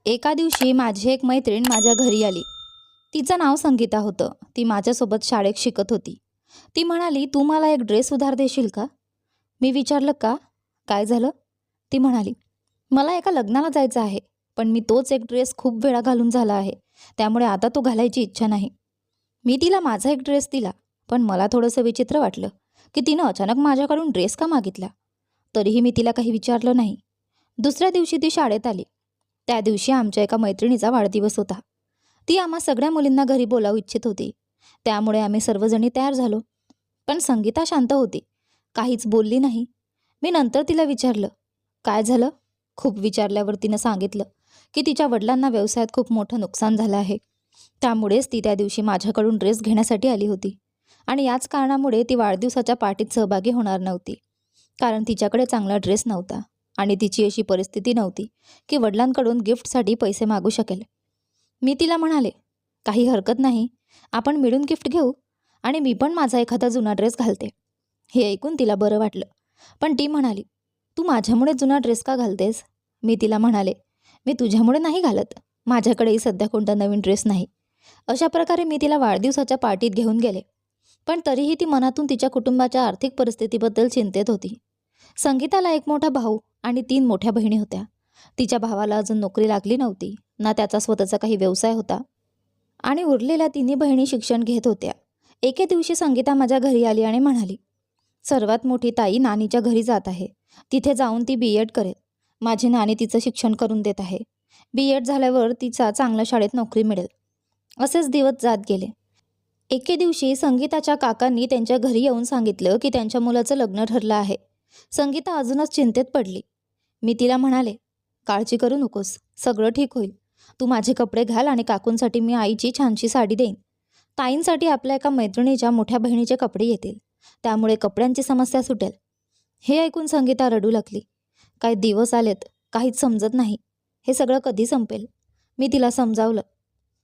एका दिवशी माझी एक मैत्रीण माझ्या घरी आली. तिचं नाव संगीता होतं. ती माझ्यासोबत शाळेत शिकत होती. ती म्हणाली, "तू मला एक ड्रेस उधार देशील का?" मी विचारलं, "का? काय झालं?" ती म्हणाली, "मला एका लग्नाला जायचं आहे, पण मी तोच एक ड्रेस खूप वेळा घालून झाला आहे. त्यामुळे आता तो घालायची इच्छा नाही." मी तिला माझा एक ड्रेस दिला, पण मला थोडंसं विचित्र वाटलं की तिनं अचानक माझ्याकडून ड्रेस का मागितला. तरीही मी तिला काही विचारलं नाही. दुसऱ्या दिवशी ती शाळेत आली. त्या दिवशी आमच्या एका मैत्रिणीचा वाढदिवस होता. ती आम्हा सगळ्या मुलींना घरी बोलावू इच्छित होती. त्यामुळे आम्ही सर्वजणी तयार झालो. पण संगीता शांत होती. काहीच बोलली नाही. मी नंतर तिला विचारलं, "काय झालं?" खूप विचारल्यावर तिनं सांगितलं की तिच्या वडिलांना व्यवसायात खूप मोठं नुकसान झालं आहे. त्यामुळेच ती त्या दिवशी माझ्याकडून ड्रेस घेण्यासाठी आली होती. आणि याच कारणामुळे ती वाढदिवसाच्या पार्टीत सहभागी होणार नव्हती. कारण तिच्याकडे चांगला ड्रेस नव्हता आणि तिची अशी परिस्थिती नव्हती की वडिलांकडून गिफ्टसाठी पैसे मागू शकेल. मी तिला म्हणाले, "काही हरकत नाही, आपण मिळून गिफ्ट घेऊ आणि मी पण माझा एखादा जुना ड्रेस घालते." हे ऐकून तिला बरं वाटलं. पण ती म्हणाली, "तू माझ्यामुळे जुना ड्रेस का घालतेस?" मी तिला म्हणाले, "मी तुझ्यामुळे नाही घालत. माझ्याकडेही सध्या कोणता नवीन ड्रेस नाही." अशा प्रकारे मी तिला वाढदिवसाच्या पार्टीत घेऊन गेले. पण तरीही ती मनातून तिच्या कुटुंबाच्या आर्थिक परिस्थितीबद्दल चिंतेत होती. संगीताला एक मोठा भाऊ आणि 3 मोठ्या बहिणी होत्या. तिच्या भावाला अजून नोकरी लागली नव्हती ना त्याचा स्वतःचा काही व्यवसाय होता आणि उरलेल्या 3 बहिणी शिक्षण घेत होत्या. एके दिवशी संगीता माझ्या घरी आली आणि म्हणाली, "सर्वात मोठी ताई नानीच्या घरी जात आहे. तिथे जाऊन ती BEd करेल. माझी नानी तिचं शिक्षण करून देत आहे. BEd झाल्यावर तिचा चांगल्या शाळेत नोकरी मिळेल." असेच दिवस जात गेले. एके दिवशी संगीताच्या काकांनी त्यांच्या घरी येऊन सांगितलं की त्यांच्या मुलाचं लग्न ठरलं आहे. संगीता अजूनच चिंतेत पडली. मी तिला म्हणाले, "काळजी करू नकोस, सगळं ठीक होईल. तू माझे कपडे घाल आणि काकूंसाठी मी आईची छानशी साडी देईन. ताईंसाठी आपल्या एका मैत्रिणीच्या मोठ्या बहिणीचे कपडे येतील. त्यामुळे कपड्यांची समस्या सुटेल." हे ऐकून संगीता रडू लागली. "काय दिवस आलेत, काहीच समजत नाही. हे सगळं कधी संपेल?" मी तिला समजावलं,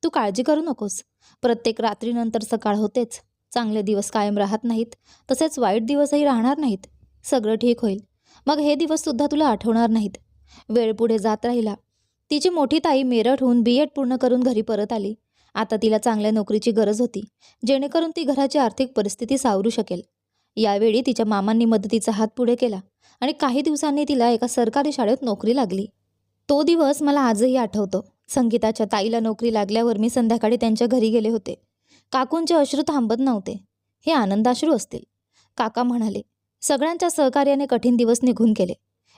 "तू काळजी करू नकोस. प्रत्येक रात्रीनंतर सकाळ होतेच. चांगले दिवस कायम राहत नाहीत, तसेच वाईट दिवसही राहणार नाहीत. सगळं ठीक होईल. मग हे दिवससुद्धा तुला आठवणार नाहीत." वेळ पुढे जात राहिला. तिची मोठी ताई मेरठहून BEd पूर्ण करून घरी परत आली. आता तिला चांगल्या नोकरीची गरज होती, जेणेकरून ती घराची आर्थिक परिस्थिती सावरू शकेल. यावेळी तिच्या मामांनी मदतीचा हात पुढे केला आणि काही दिवसांनी तिला एका सरकारी शाळेत नोकरी लागली. तो दिवस मला आजही आठवतो. संगीताच्या ताईला नोकरी लागल्यावर मी संध्याकाळी त्यांच्या घरी गेले होते. काकूंचे अश्रू थांबत नव्हते. "हे आनंदाश्रू असतील." काका म्हणाले. सगळ्यांच्या सहकार्याने कठीण दिवस निघून गेले.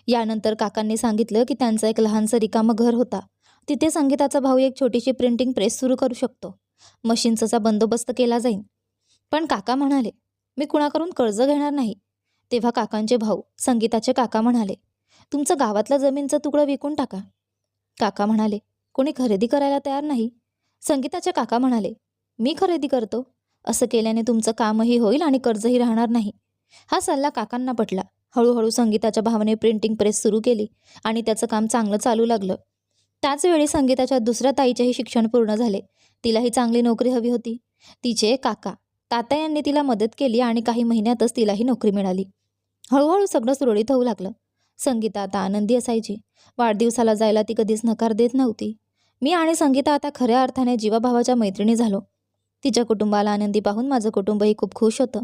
यानंतर काकांनी सांगितलं की त्यांचं एक लहानसं रिकामं घर होता. तिथे संगीताचा भाऊ एक छोटीशी प्रिंटिंग प्रेस सुरू करू शकतो. मशीन्सचा बंदोबस्त केला जाईल. पण काका म्हणाले, "मी कुणाकडून कर्ज घेणार नाही." तेव्हा काकांचे भाऊ, संगीताचे काका म्हणाले, "तुमचं गावातलं जमीनचं तुकडं विकून टाका." काका म्हणाले, "कोणी खरेदी करायला तयार नाही." संगीताचे काका म्हणाले, "मी खरेदी करतो. असं केल्याने तुमचं कामही होईल आणि कर्जही राहणार नाही." हा सल्ला काकांना पटला. हळूहळू संगीताच्या भावाने प्रिंटिंग प्रेस सुरू केली आणि त्याचं काम चांगलं चालू लागलं. त्याचवेळी संगीताच्या दुसऱ्या ताईचेही शिक्षण पूर्ण झाले. तिलाही चांगली नोकरी हवी होती. तिचे काका तात्या यांनी तिला मदत केली आणि काही महिन्यातच तिलाही नोकरी मिळाली. हळूहळू सगळं सुरळीत होऊ लागलं. संगीता आता आनंदी असायची. वाढदिवसाला जायला ती कधीच नकार देत नव्हती. मी आणि संगीता आता खऱ्या अर्थाने जीवाभावाच्या मैत्रिणी झालो. तिच्या कुटुंबाला आनंदी पाहून माझं कुटुंबही खूप खुश होतं.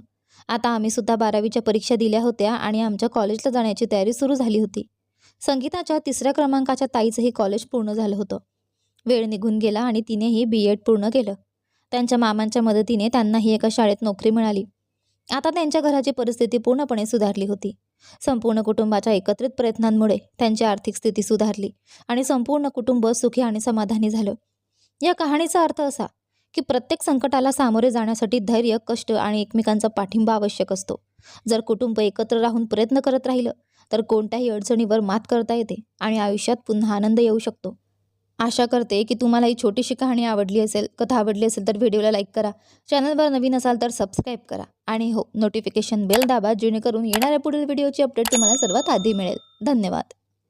आता आम्ही सुद्धा 12वीच्या परीक्षा दिल्या होत्या आणि आमच्या कॉलेजला जाण्याची तयारी सुरू झाली होती. संगीताच्या 3ऱ्या क्रमांकाच्या ताईचंही कॉलेज पूर्ण झालं होतं. वेळ निघून गेला आणि तिनेही BEd पूर्ण केलं. त्यांच्या मामांच्या मदतीने त्यांनाही एका शाळेत नोकरी मिळाली. आता त्यांच्या घराची परिस्थिती पूर्णपणे सुधारली होती. संपूर्ण कुटुंबाच्या एकत्रित प्रयत्नांमुळे त्यांची आर्थिक स्थिती सुधारली आणि संपूर्ण कुटुंब सुखी आणि समाधानी झालं. या कहाणीचा अर्थ असा की प्रत्येक संकटाला सामोरे जाण्यासाठी धैर्य, कष्ट आणि एकमेकांचा पाठिंबा आवश्यक असतो. जर कुटुंब एकत्र राहून प्रयत्न करत राहिलं तर कोणत्याही अडचणीवर मात करता येते आणि आयुष्यात पुन्हा आनंद येऊ शकतो. आशा करते की तुम्हाला ही छोटीशी कहाणी आवडली असेल. कथा आवडली असेल तर व्हिडिओला लाईक करा. चॅनलवर नवीन असाल तर सबस्क्राईब करा आणि हो, नोटिफिकेशन बेल दाबा, जेणेकरून येणाऱ्या पुढील व्हिडिओची अपडेट तुम्हाला सर्वात आधी मिळेल. धन्यवाद.